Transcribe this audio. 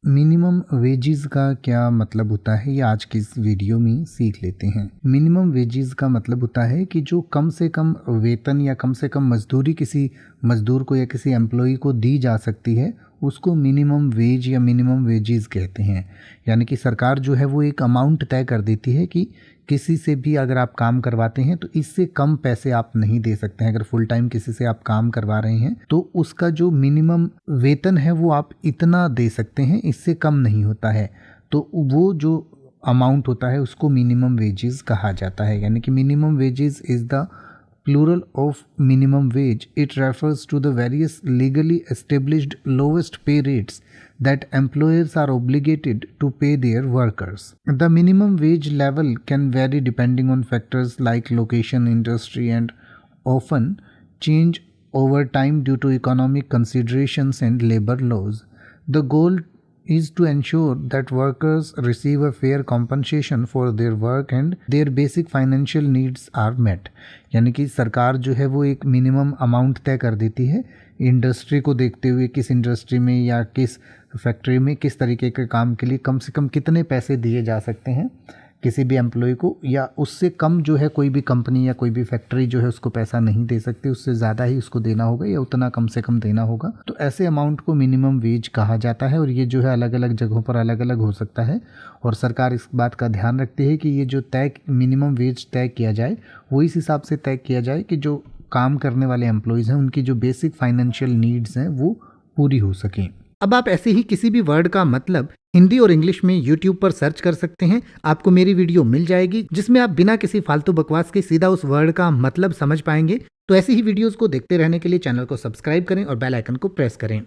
Minimum wages का क्या मतलब होता है ये आज की इस वीडियो में सीख लेते हैं। मिनिमम वेजेस का मतलब होता है कि जो कम से कम वेतन या कम से कम मजदूरी किसी मजदूर को या किसी एम्प्लॉय को दी जा सकती है उसको मिनिमम वेज या मिनिमम वेजेस कहते हैं। यानी कि सरकार जो है वो एक अमाउंट तय कर देती है कि किसी से भी अगर आप काम करवाते हैं तो इससे कम पैसे आप नहीं दे सकते हैं। अगर फुल टाइम किसी से आप काम करवा रहे हैं तो उसका जो मिनिमम वेतन है वो आप इतना दे सकते हैं, इससे कम नहीं होता है। तो वो जो अमाउंट होता है उसको मिनिमम वेजेस कहा जाता है। यानी कि minimum wages is the plural of minimum wage. It refers to the various legally established lowest pay rates that employers are obligated to pay their workers. The minimum wage level can vary depending on factors like location, industry, and often change over time due to economic considerations and labor laws. The goal is to ensure that workers receive a fair compensation for their work and their basic financial needs are met. यानी कि सरकार जो है वो एक minimum amount तय कर देती है इंडस्ट्री को देखते हुए, किस इंडस्ट्री में या किस फैक्ट्री में किस तरीके के काम के लिए कम से कम कितने पैसे दिए जा सकते हैं किसी भी एम्प्लॉय को, या उससे कम जो है कोई भी कंपनी या कोई भी फैक्ट्री जो है उसको पैसा नहीं दे सकती, उससे ज़्यादा ही उसको देना होगा या उतना कम से कम देना होगा। तो ऐसे अमाउंट को मिनिमम वेज कहा जाता है और ये जो है अलग अलग जगहों पर अलग अलग हो सकता है। और सरकार इस बात का ध्यान रखती है कि ये जो तय मिनिमम वेज तय किया जाए वो इस हिसाब से तय किया जाए कि जो काम करने वाले एम्प्लॉयज़ हैं उनकी जो बेसिक फाइनेंशियल नीड्स हैं वो पूरी हो सकें। अब आप ऐसे ही किसी भी वर्ड का मतलब हिंदी और इंग्लिश में YouTube पर सर्च कर सकते हैं, आपको मेरी वीडियो मिल जाएगी जिसमें आप बिना किसी फालतू बकवास के सीधा उस वर्ड का मतलब समझ पाएंगे। तो ऐसी ही वीडियोस को देखते रहने के लिए चैनल को सब्सक्राइब करें और बेल आइकन को प्रेस करें।